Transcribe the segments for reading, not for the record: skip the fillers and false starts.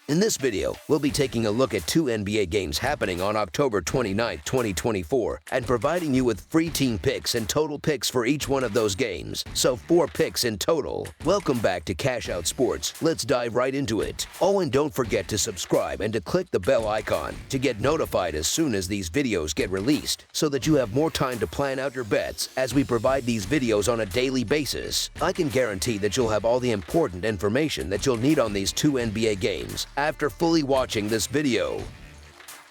In this video, we'll be taking a look at two NBA games happening on October 29, 2024, and providing you with free team picks and total picks for each one of those games. So 4 picks in total. Welcome back to Cash Out Sports. Let's dive right into it. Oh, and don't forget to subscribe and to click the bell icon to get notified as soon as these videos get released, so that you have more time to plan out your bets as we provide these videos on a daily basis. I can guarantee that you'll have all the important information that you'll need on these two NBA games after fully watching this video.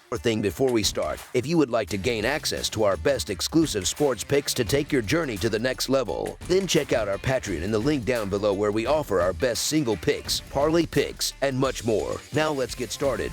One thing before we start, if you would like to gain access to our best exclusive sports picks to take your journey to the next level, then check out our Patreon in the link down below, where we offer our best single picks, parlay picks, and much more. Now let's get started.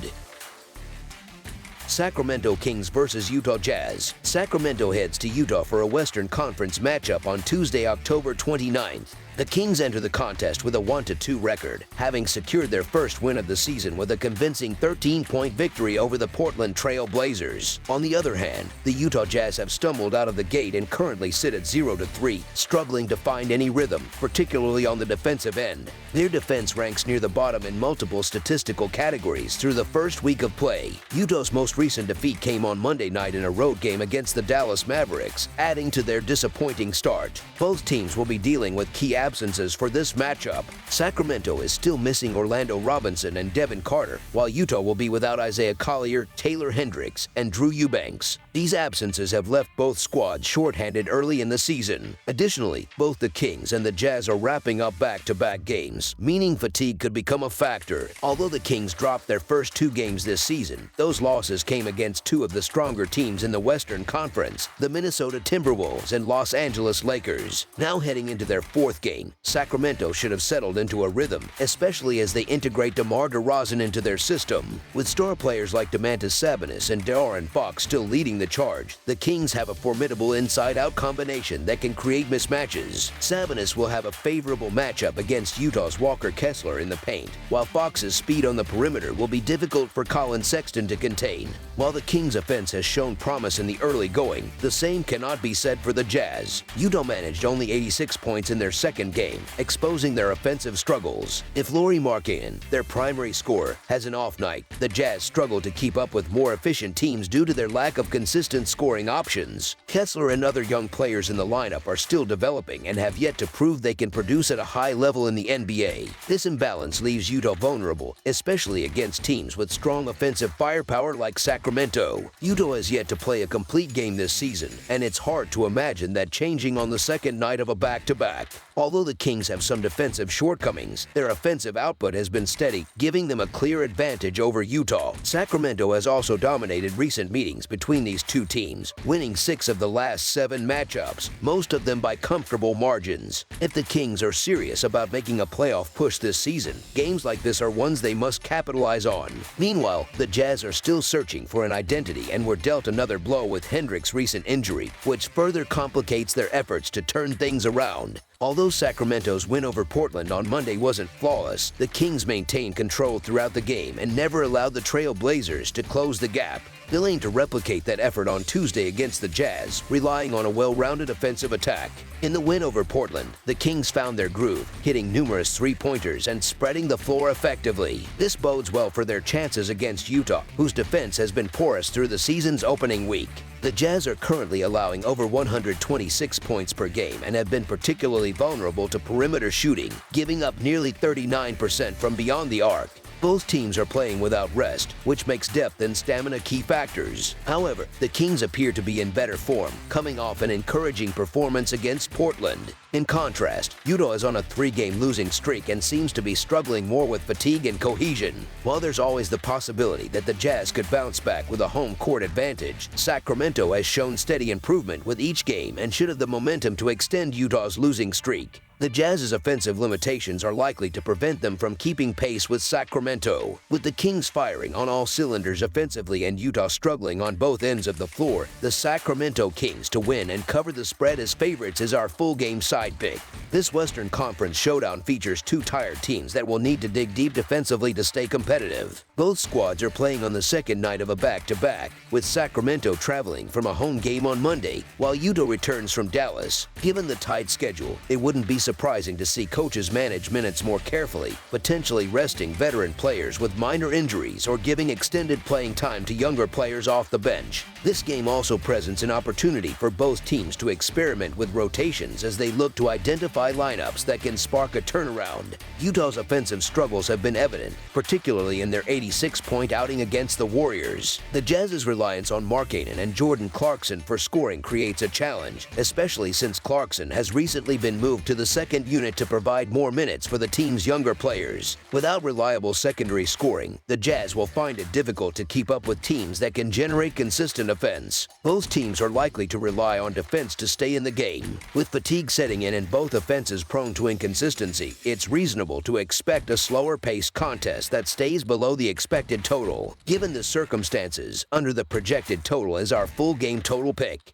Sacramento Kings versus Utah Jazz. Sacramento heads to Utah for a Western Conference matchup on Tuesday, October 29th. The Kings enter the contest with a 1-2 record, having secured their first win of the season with a convincing 13-point victory over the Portland Trail Blazers. On the other hand, the Utah Jazz have stumbled out of the gate and currently sit at 0-3, struggling to find any rhythm, particularly on the defensive end. Their defense ranks near the bottom in multiple statistical categories through the first week of play. Utah's most recent defeat came on Monday night in a road game against the Dallas Mavericks, adding to their disappointing start. Both teams will be dealing with key absences for this matchup. Sacramento is still missing Orlando Robinson and Devin Carter, while Utah will be without Isaiah Collier, Taylor Hendricks, and Drew Eubanks. These absences have left both squads shorthanded early in the season. Additionally, both the Kings and the Jazz are wrapping up back-to-back games, meaning fatigue could become a factor. Although the Kings dropped their first 2 games this season, those losses came against 2 of the stronger teams in the Western Conference, the Minnesota Timberwolves and Los Angeles Lakers. Now heading into their 4th game, Sacramento should have settled into a rhythm, especially as they integrate DeMar DeRozan into their system. With star players like Domantas Sabonis and De'Aaron Fox still leading the charge, the Kings have a formidable inside-out combination that can create mismatches. Sabonis will have a favorable matchup against Utah's Walker Kessler in the paint, while Fox's speed on the perimeter will be difficult for Colin Sexton to contain. While the Kings' offense has shown promise in the early going, the same cannot be said for the Jazz. Utah managed only 86 points in their second game, exposing their offensive struggles. If Lauri Markkanen, their primary scorer, has an off night, the Jazz struggle to keep up with more efficient teams due to their lack of consistent scoring options. Kessler and other young players in the lineup are still developing and have yet to prove they can produce at a high level in the NBA. This imbalance leaves Utah vulnerable, especially against teams with strong offensive firepower like Sacramento. Utah has yet to play a complete game this season, and it's hard to imagine that changing on the second night of a back-to-back. Although the Kings have some defensive shortcomings, their offensive output has been steady, giving them a clear advantage over Utah. Sacramento has also dominated recent meetings between these two teams, winning 6 of the last 7 matchups, most of them by comfortable margins. If the Kings are serious about making a playoff push this season, games like this are ones they must capitalize on. Meanwhile, the Jazz are still searching for an identity and were dealt another blow with Hendricks' recent injury, which further complicates their efforts to turn things around. Although Sacramento's win over Portland on Monday wasn't flawless, the Kings maintained control throughout the game and never allowed the Trail Blazers to close the gap. They'll aim to replicate that effort on Tuesday against the Jazz, relying on a well-rounded offensive attack. In the win over Portland, the Kings found their groove, hitting numerous three-pointers and spreading the floor effectively. This bodes well for their chances against Utah, whose defense has been porous through the season's opening week. The Jazz are currently allowing over 126 points per game and have been particularly vulnerable to perimeter shooting, giving up nearly 39% from beyond the arc. Both teams are playing without rest, which makes depth and stamina key factors. However, the Kings appear to be in better form, coming off an encouraging performance against Portland. In contrast, Utah is on a 3-game losing streak and seems to be struggling more with fatigue and cohesion. While there's always the possibility that the Jazz could bounce back with a home court advantage, Sacramento has shown steady improvement with each game and should have the momentum to extend Utah's losing streak. The Jazz's offensive limitations are likely to prevent them from keeping pace with Sacramento. With the Kings firing on all cylinders offensively and Utah struggling on both ends of the floor, the Sacramento Kings to win and cover the spread as favorites is our full-game side pick. This Western Conference showdown features 2 tired teams that will need to dig deep defensively to stay competitive. Both squads are playing on the second night of a back-to-back, with Sacramento traveling from a home game on Monday, while Utah returns from Dallas. Given the tight schedule, it wouldn't be surprising surprising to see coaches manage minutes more carefully, potentially resting veteran players with minor injuries or giving extended playing time to younger players off the bench. This game also presents an opportunity for both teams to experiment with rotations as they look to identify lineups that can spark a turnaround. Utah's offensive struggles have been evident, particularly in their 86-point outing against the Warriors. The Jazz's reliance on Markkanen and Jordan Clarkson for scoring creates a challenge, especially since Clarkson has recently been moved to the second unit to provide more minutes for the team's younger players. Without reliable secondary scoring, the Jazz will find it difficult to keep up with teams that can generate consistent offense. Both teams are likely to rely on defense to stay in the game. With fatigue setting in and both offenses prone to inconsistency, it's reasonable to expect a slower-paced contest that stays below the expected total. Given the circumstances, under the projected total is our full game total pick.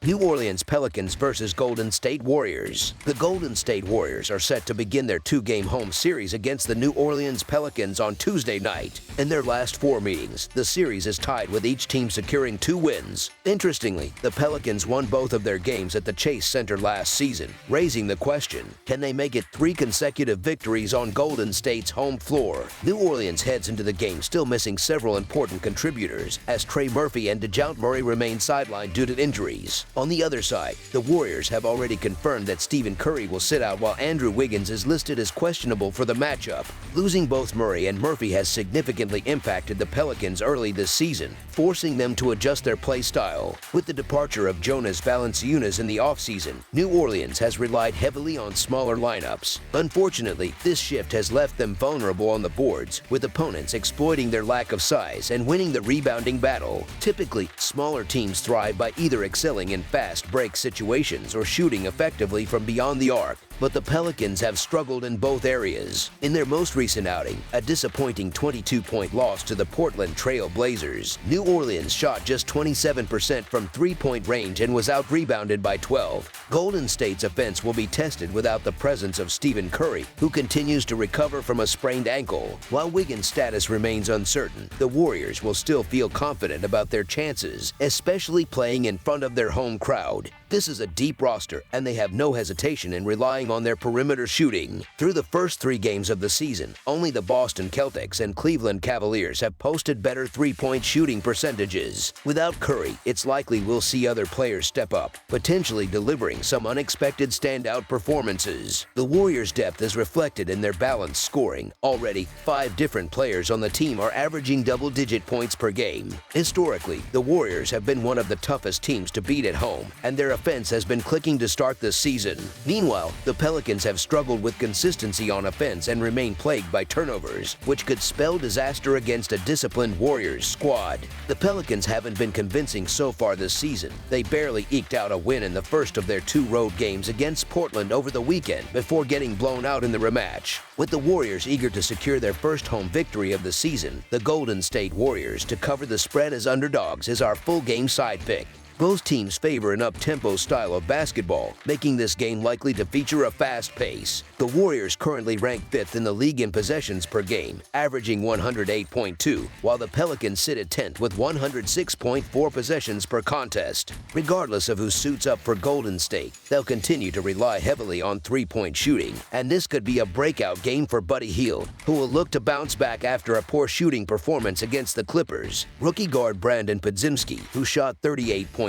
New Orleans Pelicans versus Golden State Warriors. The Golden State Warriors are set to begin their two-game home series against the New Orleans Pelicans on Tuesday night. In their last 4 meetings, the series is tied with each team securing 2 wins. Interestingly, the Pelicans won both of their games at the Chase Center last season, raising the question, can they make it 3 consecutive victories on Golden State's home floor? New Orleans heads into the game still missing several important contributors, as Trey Murphy and DeJounte Murray remain sidelined due to injuries. On the other side, the Warriors have already confirmed that Stephen Curry will sit out while Andrew Wiggins is listed as questionable for the matchup. Losing both Murray and Murphy has significantly impacted the Pelicans early this season, forcing them to adjust their play style. With the departure of Jonas Valanciunas in the offseason, New Orleans has relied heavily on smaller lineups. Unfortunately, this shift has left them vulnerable on the boards, with opponents exploiting their lack of size and winning the rebounding battle. Typically, smaller teams thrive by either excelling in fast break situations or shooting effectively from beyond the arc, but the Pelicans have struggled in both areas. In their most recent outing, a disappointing 22-point loss to the Portland Trail Blazers, New Orleans shot just 27% from three-point range and was out-rebounded by 12. Golden State's offense will be tested without the presence of Stephen Curry, who continues to recover from a sprained ankle. While Wiggins' status remains uncertain, the Warriors will still feel confident about their chances, especially playing in front of their home crowd. This is a deep roster, and they have no hesitation in relying on their perimeter shooting. Through the first 3 games of the season, only the Boston Celtics and Cleveland Cavaliers have posted better three-point shooting percentages. Without Curry, it's likely we'll see other players step up, potentially delivering some unexpected standout performances. The Warriors' depth is reflected in their balanced scoring. Already, 5 different players on the team are averaging double-digit points per game. Historically, the Warriors have been one of the toughest teams to beat at home, and their offense has been clicking to start this season. Meanwhile, the Pelicans have struggled with consistency on offense and remain plagued by turnovers, which could spell disaster against a disciplined Warriors squad. The Pelicans haven't been convincing so far this season. They barely eked out a win in the first of their 2 road games against Portland over the weekend before getting blown out in the rematch. With the Warriors eager to secure their first home victory of the season, the Golden State Warriors to cover the spread as underdogs is our full game side pick. Both teams favor an up-tempo style of basketball, making this game likely to feature a fast pace. The Warriors currently rank 5th in the league in possessions per game, averaging 108.2, while the Pelicans sit at 10th with 106.4 possessions per contest. Regardless of who suits up for Golden State, they'll continue to rely heavily on three-point shooting, and this could be a breakout game for Buddy Hield, who will look to bounce back after a poor shooting performance against the Clippers. Rookie guard Brandon Podziemski, who shot 38.5%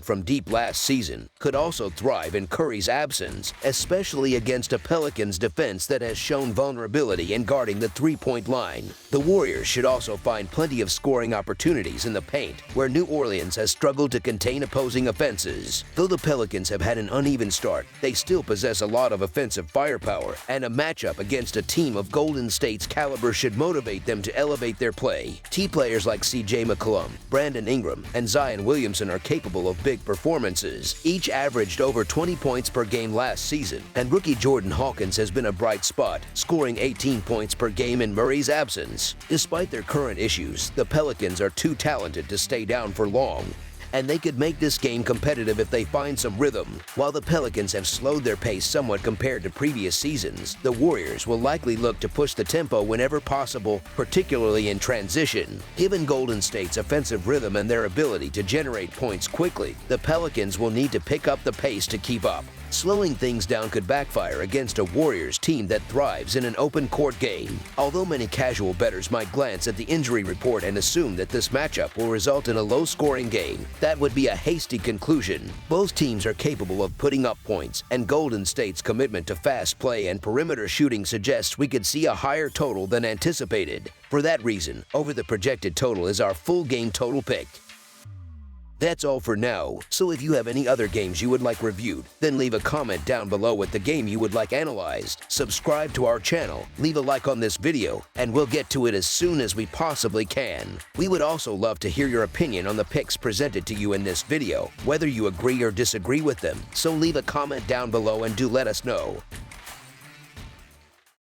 from deep last season, could also thrive in Curry's absence, especially against a Pelicans defense that has shown vulnerability in guarding the three-point line. The Warriors should also find plenty of scoring opportunities in the paint, where New Orleans has struggled to contain opposing offenses. Though the Pelicans have had an uneven start, they still possess a lot of offensive firepower, and a matchup against a team of Golden State's caliber should motivate them to elevate their play. Key players like C.J. McCollum, Brandon Ingram, and Zion Williamson are capable of big performances. Each averaged over 20 points per game last season, and rookie Jordan Hawkins has been a bright spot, scoring 18 points per game in Murray's absence. Despite their current issues, the Pelicans are too talented to stay down for long, and they could make this game competitive if they find some rhythm. While the Pelicans have slowed their pace somewhat compared to previous seasons, the Warriors will likely look to push the tempo whenever possible, particularly in transition. Given Golden State's offensive rhythm and their ability to generate points quickly, the Pelicans will need to pick up the pace to keep up. Slowing things down could backfire against a Warriors team that thrives in an open court game. Although many casual bettors might glance at the injury report and assume that this matchup will result in a low-scoring game, that would be a hasty conclusion. Both teams are capable of putting up points, and Golden State's commitment to fast play and perimeter shooting suggests we could see a higher total than anticipated. For that reason, over the projected total is our full game total pick. That's all for now, so if you have any other games you would like reviewed, then leave a comment down below with the game you would like analyzed. Subscribe to our channel, leave a like on this video, and we'll get to it as soon as we possibly can. We would also love to hear your opinion on the picks presented to you in this video, whether you agree or disagree with them, so leave a comment down below and do let us know.